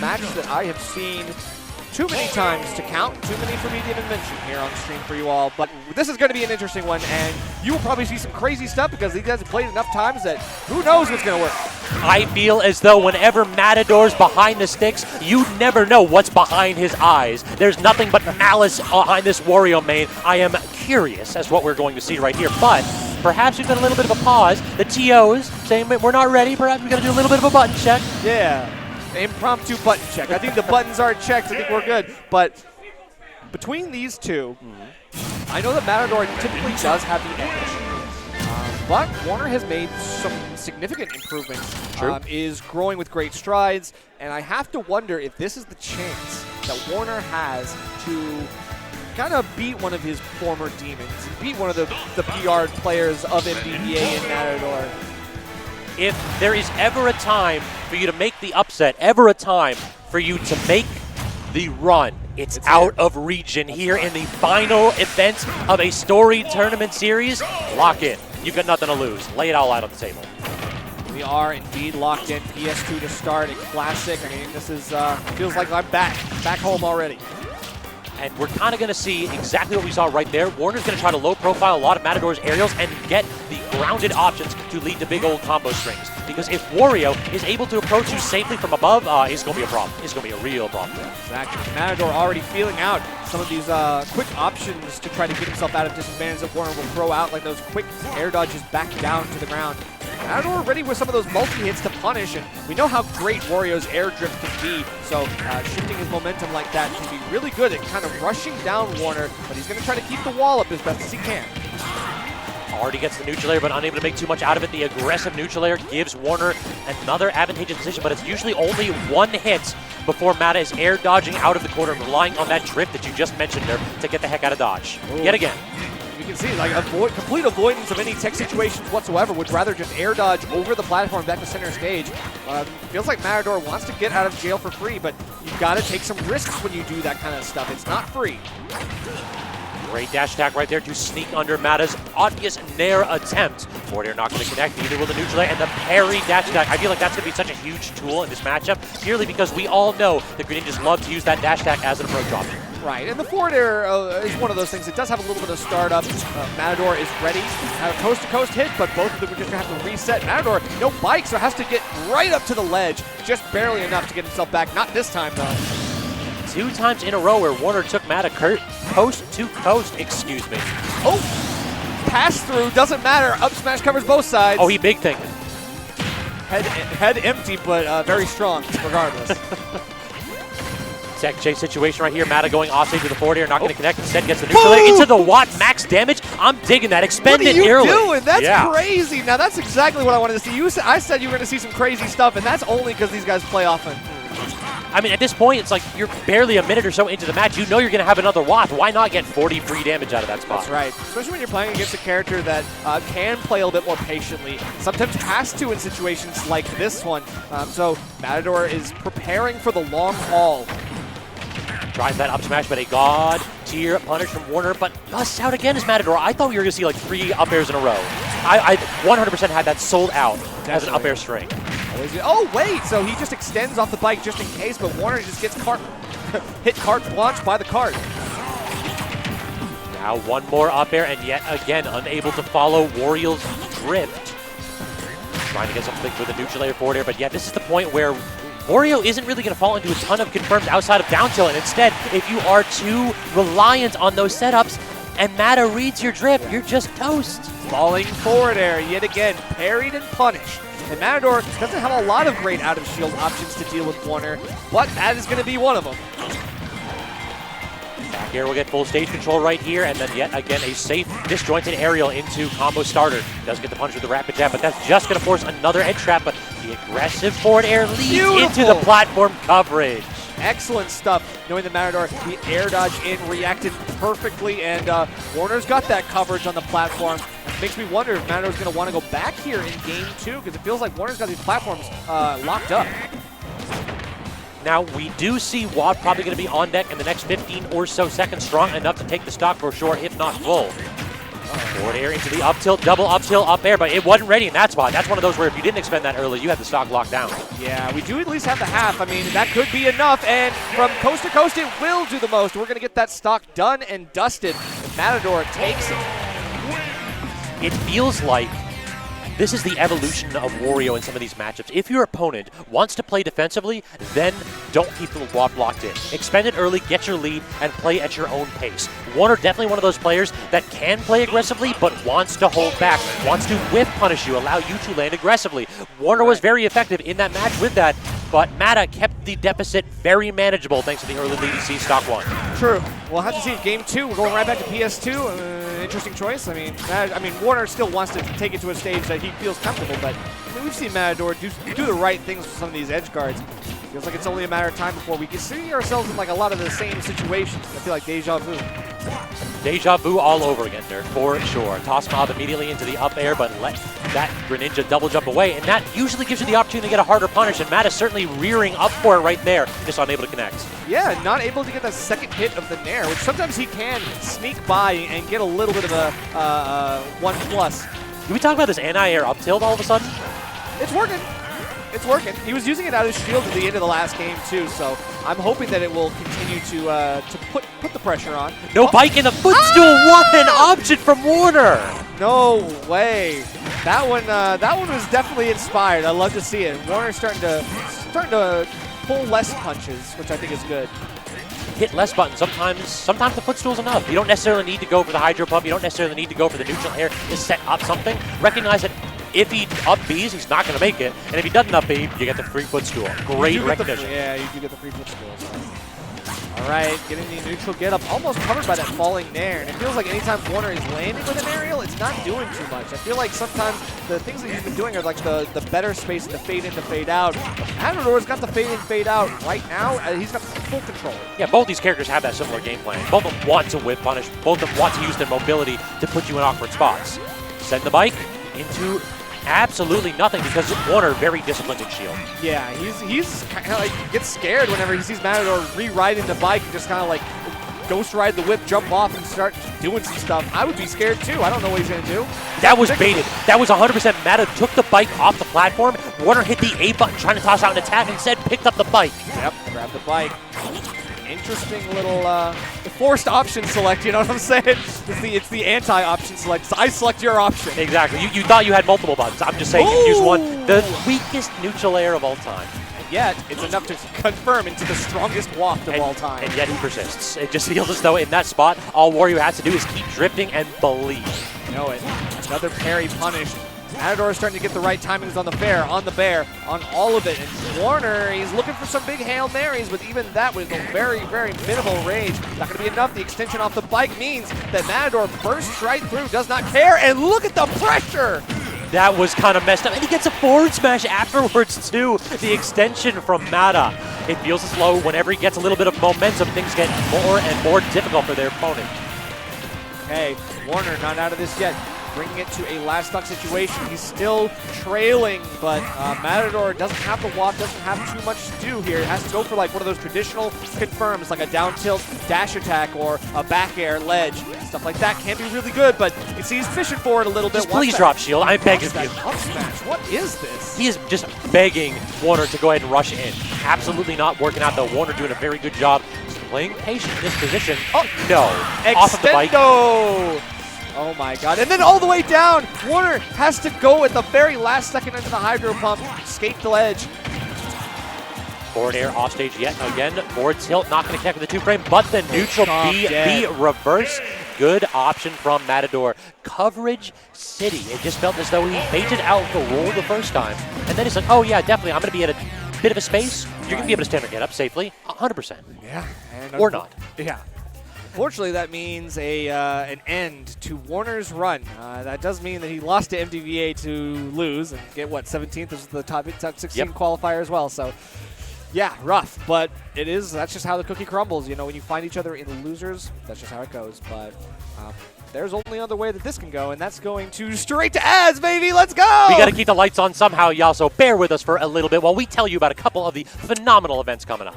matches that I have seen too many times to count, too many for me to even mention here on stream for you all. But this is going to be an interesting one, and you will probably see some crazy stuff because these guys have played enough times that who knows what's going to work. I feel as though whenever Matador's behind the sticks, you never know what's behind his eyes. There's nothing but malice behind this Wario main. I am curious as to what we're going to see right here, but perhaps we've got a little bit of a pause. The TOs saying we're not ready. Perhaps we've got to do a little bit of a button check. Yeah. Impromptu button check. I think the buttons are checked. I think we're good. But between these two, I know that Matador typically does have the edge. But Warner has made some significant improvements. Is growing with great strides. And I have to wonder if this is the chance that Warner has to kind of beat one of his former demons, beat one of the PR players of MDBA in Matador. If there is ever a time for you to make the upset, ever a time for you to make the run, it's out of region here in the final event of a story tournament series. Lock in. You've got nothing to lose. Lay it all out on the table. We are indeed locked in. PS2 to start, a classic. I mean, this is feels like I'm back home already. And we're kind of going to see exactly what we saw right there. Warner's going to try to low profile a lot of Matador's aerials and get the grounded options to lead to big old combo strings. Because if Wario is able to approach you safely from above, it's going to be a problem. It's going to be a real problem. Exactly. Matador already feeling out some of these quick options to try to get himself out of disadvantage that Warner will throw out, like those quick air dodges back down to the ground. Matador ready with some of those multi-hits to punish, and we know how great Wario's air drift can be, so shifting his momentum like that can be really good at kind of rushing down Warner, but he's going to try to keep the wall up as best as he can. Already gets the neutral air, but unable to make too much out of it. The aggressive neutral air gives Warner another advantageous position, but it's usually only one hit before Mata is air dodging out of the corner, relying on that drift that you just mentioned there to get the heck out of dodge. Ooh. Yet again. You can see, like, complete avoidance of any tech situations whatsoever. Would rather just air dodge over the platform back to center stage. Feels like Matador wants to get out of jail for free, but you've got to take some risks when you do that kind of stuff. It's not free. Great dash attack right there to sneak under Mata's obvious nair attempt. Forward air not going to connect, neither will the neutral air, and the parry dash attack. I feel like that's going to be such a huge tool in this matchup, purely because we all know that Greninjas love to use that dash attack as an approach option. Right, and the forward air is one of those things. It does have a little bit of startup. Matador is ready. Have a coast-to-coast hit, but both of them are just going to have to reset. Matador, no bike, so has to get right up to the ledge, just barely enough to get himself back. Not this time, though. 2 times in a row where Warner took Mata coast to coast, excuse me. Oh, pass through, doesn't matter. Up smash covers both sides. Oh, he big thinking. Head empty, but very strong, regardless. Tech chase situation right here. Mata going offstage to the forward air, not going to connect. Instead gets the neutral air into the Watt max damage. I'm digging that. Expend it early. What are you doing? That's crazy. Now that's exactly what I wanted to see. I said you were going to see some crazy stuff, and that's only because these guys play often. I mean, at this point, it's like you're barely a minute or so into the match. You know you're going to have another Watt. Why not get 40 free damage out of that spot? That's right. Especially when you're playing against a character that can play a little bit more patiently. Sometimes has to in situations like this one. So Matador is preparing for the long haul. Tries that up smash, but a god tier punish from Warner, but busts out again as Matador. I thought we were going to see like 3 up airs in a row. I 100% had that sold out as an up air string. Oh, wait, so he just extends off the bike just in case, but Warner just gets hit carte blanche by the cart. Now one more up air, and yet again unable to follow Wario's drift. Trying to get something with a neutral air forward air, but yeah, this is the point where Wario isn't really going to fall into a ton of confirms outside of down tilt, and instead, if you are too reliant on those setups and Mata reads your drift, you're just toast. Falling forward air yet again, parried and punished. And Matador doesn't have a lot of great out-of-shield options to deal with Warner, but that is going to be one of them. Back air will get full stage control right here, and then yet again a safe disjointed aerial into combo starter. Does get the punch with the rapid jab, but that's just going to force another edge trap, but the aggressive forward air leads into the platform coverage. Excellent stuff, knowing that Matador, the air dodge in, reacted perfectly, and Warner's got that coverage on the platform. Makes me wonder if Matador's going to want to go back here in game 2, because it feels like Warner's got these platforms locked up. Now, we do see Watt probably going to be on deck in the next 15 or so seconds, strong enough to take the stock for sure, if not full. Forward air into the up tilt, double up tilt, up air, but it wasn't ready in that spot. That's one of those where if you didn't expend that early, you had the stock locked down. Yeah, we do at least have the half. I mean, that could be enough, and from coast to coast, it will do the most. We're going to get that stock done and dusted. Matador takes it. It feels like this is the evolution of Wario in some of these matchups. If your opponent wants to play defensively, then don't keep the WAP locked in. Expend it early, get your lead, and play at your own pace. Warner definitely one of those players that can play aggressively, but wants to hold back, wants to whip punish you, allow you to land aggressively. Warner was very effective in that match with that, but Mata kept the deficit very manageable thanks to the early lead see stock one. True. We'll have to see if game 2, we're going right back to PS2. Interesting choice. I mean, Warner still wants to take it to a stage that he feels comfortable, but I mean, we've seen Matador do the right things with some of these edge guards. Feels like it's only a matter of time before we can see ourselves in like a lot of the same situations. I feel like deja vu. Deja vu all over again there, for sure. Toss mob immediately into the up air, but let that Greninja double jump away, and that usually gives you the opportunity to get a harder punish, and Matt is certainly rearing up for it right there, just unable to connect. Yeah, not able to get that second hit of the Nair, which sometimes he can sneak by and get a little bit of a 1+. Can we talk about this anti-air up tilt all of a sudden? It's working. It's working. He was using it out of his shield at the end of the last game too, so I'm hoping that it will continue to put the pressure on. No bike in the footstool. What an option from Warner! No way. That one was definitely inspired. I love to see it. Warner's starting to pull less punches, which I think is good. Hit less buttons. Sometimes the footstool's enough. You don't necessarily need to go for the hydro pump. You don't necessarily need to go for the neutral air to set up something. Recognize that if he up Bs, he's not going to make it. And if he doesn't up B, you get the free footstool. Great recognition. Yeah, you do get the free footstool. So. All right, getting the neutral get up, almost covered by that falling Nair. And it feels like anytime Warner is landing with an aerial, it's not doing too much. I feel like sometimes the things that he's been doing are like the better space and the fade in to fade out. Matador's got the fade in, fade out right now. He's got full control. Yeah, both these characters have that similar game plan. Both of them want to whip punish. Both of them want to use their mobility to put you in awkward spots. Send the bike into absolutely nothing because Warner very disciplined in shield. Yeah, he's kind of like gets scared whenever he sees Matador re-riding the bike and just kind of like ghost ride the whip, jump off, and start doing some stuff. I would be scared too. I don't know what he's gonna do. That was baited. That was 100% Mata took the bike off the platform. Warner hit the A button trying to toss out an attack, instead picked up the bike. Yep, grabbed the bike. Interesting little forced option select, you know what I'm saying? It's the anti-option select. So I select your option. Exactly. You thought you had multiple buttons. I'm just saying you use one. The weakest neutral air of all time. And yet, it's enough to confirm into the strongest waft of all time. And yet he persists. It just feels as though in that spot, all Wario has to do is keep drifting and believe. You know it. Another parry punished. Matador is starting to get the right timings on the fair, on the bear, on all of it. And Warner, he's looking for some big Hail Marys, but even that with a very, very minimal range. Not going to be enough. The extension off the bike means that Matador bursts right through, does not care, and look at the pressure! That was kind of messed up. And he gets a forward smash afterwards, too. The extension from Mata. It feels as though whenever he gets a little bit of momentum, things get more and more difficult for their opponent. Okay, Warner not out of this yet. Bringing it to a last stock situation. He's still trailing, but Matador doesn't have the walk, doesn't have too much to do here. It has to go for like one of those traditional confirms, like a down tilt dash attack or a back air ledge. Stuff like that can be really good, but you see he's fishing for it a little bit. Just please drop shield. I beg of you. Up smash. What is this? He is just begging Warner to go ahead and rush in. Absolutely not working out, though. Warner doing a very good job. Just playing patient in this position. Oh, no. Extendo! Off of the bike. Oh my god. And then all the way down. Warner has to go at the very last second into the hydro pump. Escape the ledge. Forward air off stage yet again. Forward tilt, not going to connect with the 2-frame, but the neutral B reverse. Good option from Matador. Coverage City. It just felt as though he baited out the roll the first time. And then he's like, oh yeah, definitely. I'm going to be at a bit of a space. You're going to be able to stand or get up safely. 100%. Yeah. Or not. Yeah. Fortunately, that means an end to Warner's run. That does mean that he lost to MDVA to lose and get, what, 17th? This is the top 16 qualifier as well. So, yeah, rough. But that's just how the cookie crumbles. You know, when you find each other in the losers, that's just how it goes. But there's only other way that this can go, and that's going to straight to ads, baby. Let's go! We got to keep the lights on somehow, y'all, so bear with us for a little bit while we tell you about a couple of the phenomenal events coming up.